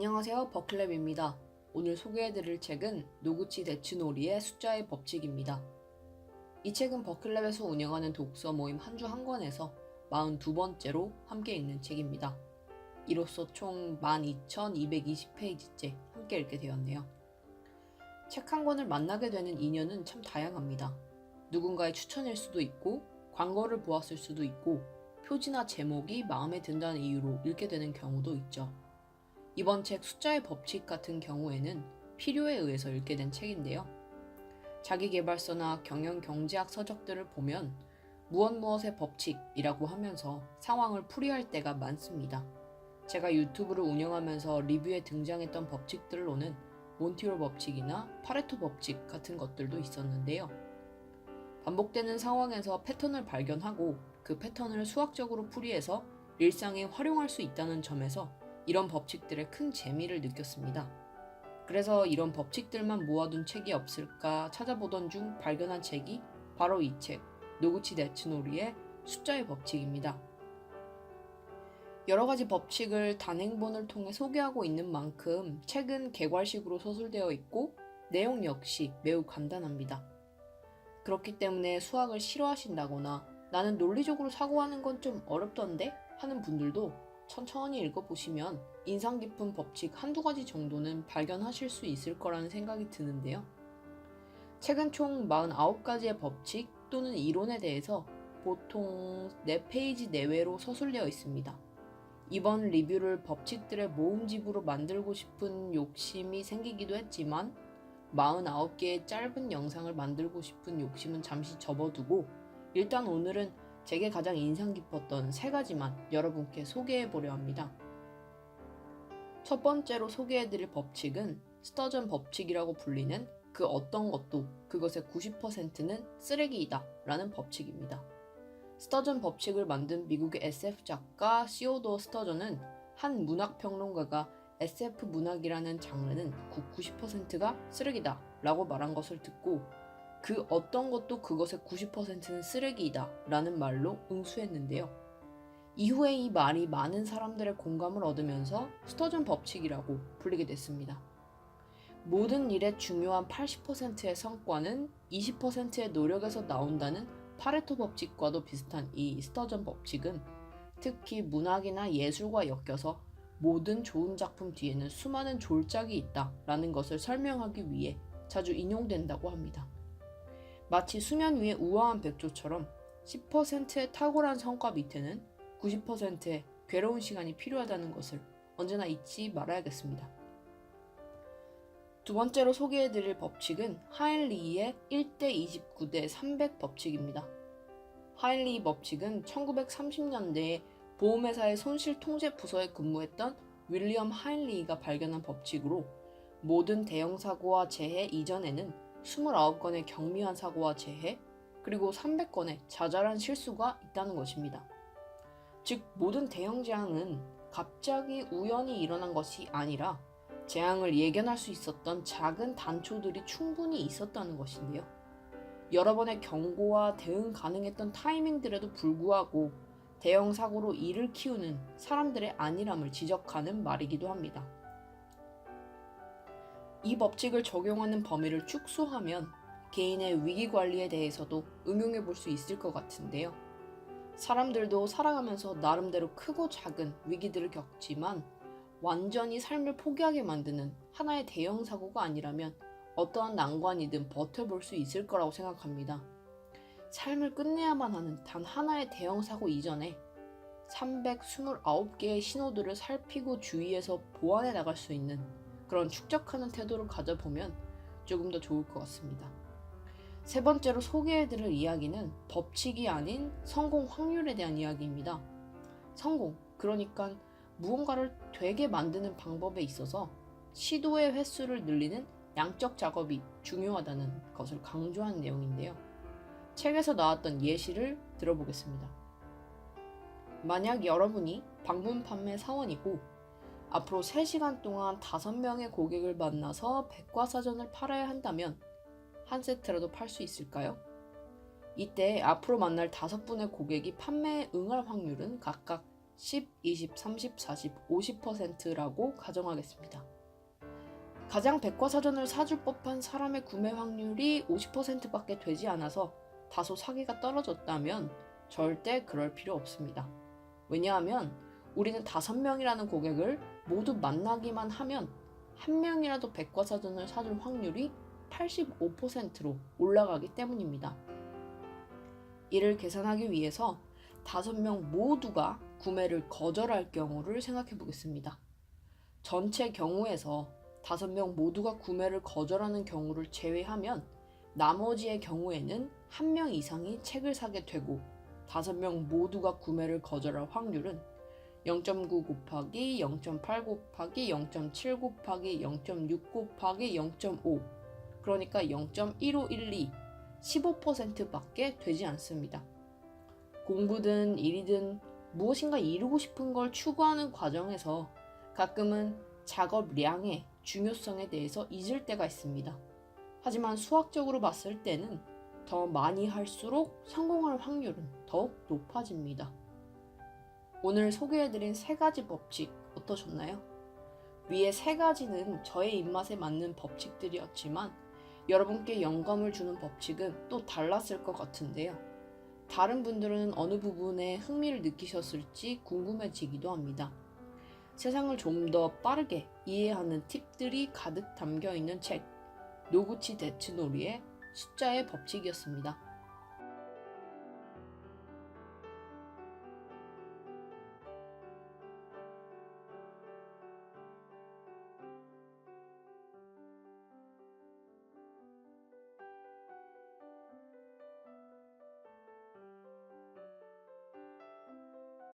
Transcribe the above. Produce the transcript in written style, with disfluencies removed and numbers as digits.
안녕하세요. 버클랩입니다. 오늘 소개해드릴 책은 노구치 데츠노리의 숫자의 법칙입니다. 이 책은 버클랩에서 운영하는 독서 모임 한 주 한 권에서 42번째로 함께 읽는 책입니다. 이로써 총 12,220페이지째 함께 읽게 되었네요. 책 한 권을 만나게 되는 인연은 참 다양합니다. 누군가의 추천일 수도 있고, 광고를 보았을 수도 있고, 표지나 제목이 마음에 든다는 이유로 읽게 되는 경우도 있죠. 이번 책 숫자의 법칙 같은 경우에는 필요에 의해서 읽게 된 책인데요. 자기계발서나 경영 경제학 서적들을 보면 무엇의 법칙이라고 하면서 상황을 풀이할 때가 많습니다. 제가 유튜브를 운영하면서 리뷰에 등장했던 법칙들로는 몬티올 법칙이나 파레토 법칙 같은 것들도 있었는데요. 반복되는 상황에서 패턴을 발견하고 그 패턴을 수학적으로 풀이해서 일상에 활용할 수 있다는 점에서 이런 법칙들에 큰 재미를 느꼈습니다. 그래서 이런 법칙들만 모아둔 책이 없을까 찾아보던 중 발견한 책이 바로 이 책, 노구치 데츠노리의 숫자의 법칙입니다. 여러 가지 법칙을 단행본을 통해 소개하고 있는 만큼 책은 개괄식으로 서술되어 있고 내용 역시 매우 간단합니다. 그렇기 때문에 수학을 싫어하신다거나 나는 논리적으로 사고하는 건 좀 어렵던데 하는 분들도 천천히 읽어보시면 인상 깊은 법칙 한두 가지 정도는 발견하실 수 있을 거라는 생각이 드는데요. 책은 총 49가지의 법칙 또는 이론에 대해서 보통 4페이지 내외로 서술되어 있습니다. 이번 리뷰를 법칙들의 모음집으로 만들고 싶은 욕심이 생기기도 했지만 49개의 짧은 영상을 만들고 싶은 욕심은 잠시 접어두고 일단 오늘은 제게 가장 인상 깊었던 3가지만 여러분께 소개해보려 합니다. 첫 번째로 소개해드릴 법칙은 스터전 법칙이라고 불리는 그 어떤 것도 그것의 90%는 쓰레기이다 라는 법칙입니다. 스터전 법칙을 만든 미국의 SF 작가 시오도어 스터전은 한 문학평론가가 SF 문학이라는 장르는 90%가 쓰레기다 라고 말한 것을 듣고 그 어떤 것도 그것의 90%는 쓰레기이다 라는 말로 응수했는데요. 이후에 이 말이 많은 사람들의 공감을 얻으면서 스터전 법칙이라고 불리게 됐습니다. 모든 일의 중요한 80%의 성과는 20%의 노력에서 나온다는 파레토 법칙과도 비슷한 이 스터전 법칙은 특히 문학이나 예술과 엮여서 모든 좋은 작품 뒤에는 수많은 졸작이 있다 라는 것을 설명하기 위해 자주 인용된다고 합니다. 마치 수면 위의 우아한 백조처럼 10%의 탁월한 성과 밑에는 90%의 괴로운 시간이 필요하다는 것을 언제나 잊지 말아야겠습니다. 두 번째로 소개해드릴 법칙은 하일리의 1대29대 300 법칙입니다. 하일리 법칙은 1930년대에 보험회사의 손실통제 부서에 근무했던 윌리엄 하일리가 발견한 법칙으로 모든 대형 사고와 재해 이전에는 29건의 경미한 사고와 재해, 그리고 300건의 자잘한 실수가 있다는 것입니다. 즉, 모든 대형 재앙은 갑자기 우연히 일어난 것이 아니라 재앙을 예견할 수 있었던 작은 단초들이 충분히 있었다는 것인데요. 여러 번의 경고와 대응 가능했던 타이밍들에도 불구하고 대형 사고로 이를 키우는 사람들의 안일함을 지적하는 말이기도 합니다. 이 법칙을 적용하는 범위를 축소하면 개인의 위기 관리에 대해서도 응용해 볼 수 있을 것 같은데요. 사람들도 살아가면서 나름대로 크고 작은 위기들을 겪지만 완전히 삶을 포기하게 만드는 하나의 대형 사고가 아니라면 어떠한 난관이든 버텨볼 수 있을 거라고 생각합니다. 삶을 끝내야만 하는 단 하나의 대형 사고 이전에 329개의 신호들을 살피고 주의해서 보완해 나갈 수 있는 그런 축적하는 태도를 가져보면 조금 더 좋을 것 같습니다. 세 번째로 소개해드릴 이야기는 법칙이 아닌 성공 확률에 대한 이야기입니다. 성공, 그러니까 무언가를 되게 만드는 방법에 있어서 시도의 횟수를 늘리는 양적 작업이 중요하다는 것을 강조한 내용인데요. 책에서 나왔던 예시를 들어보겠습니다. 만약 여러분이 방문 판매 사원이고 앞으로 3시간 동안 5명의 고객을 만나서 백과사전을 팔아야 한다면 한 세트라도 팔 수 있을까요? 이때 앞으로 만날 5분의 고객이 판매에 응할 확률은 각각 10, 20, 30, 40, 50%라고 가정하겠습니다. 가장 백과사전을 사줄 법한 사람의 구매 확률이 50%밖에 되지 않아서 다소 사기가 떨어졌다면 절대 그럴 필요 없습니다. 왜냐하면 우리는 5명이라는 고객을 모두 만나기만 하면 한 명이라도 백과사전을 사줄 확률이 85%로 올라가기 때문입니다. 이를 계산하기 위해서 5명 모두가 구매를 거절할 경우를 생각해 보겠습니다. 전체 경우에서 5명 모두가 구매를 거절하는 경우를 제외하면 나머지의 경우에는 1명 이상이 책을 사게 되고 5명 모두가 구매를 거절할 확률은 0.9 곱하기 0.8 곱하기 0.7 곱하기 0.6 곱하기 0.5 그러니까 0.1512 15%밖에 되지 않습니다. 공부든 일이든 무엇인가 이루고 싶은 걸 추구하는 과정에서 가끔은 작업량의 중요성에 대해서 잊을 때가 있습니다. 하지만 수학적으로 봤을 때는 더 많이 할수록 성공할 확률은 더욱 높아집니다. 오늘 소개해드린 3가지 법칙 어떠셨나요? 위에 3가지는 저의 입맛에 맞는 법칙들이었지만 여러분께 영감을 주는 법칙은 또 달랐을 것 같은데요. 다른 분들은 어느 부분에 흥미를 느끼셨을지 궁금해지기도 합니다. 세상을 좀 더 빠르게 이해하는 팁들이 가득 담겨 있는 책 노구치 데츠노리의 숫자의 법칙이었습니다.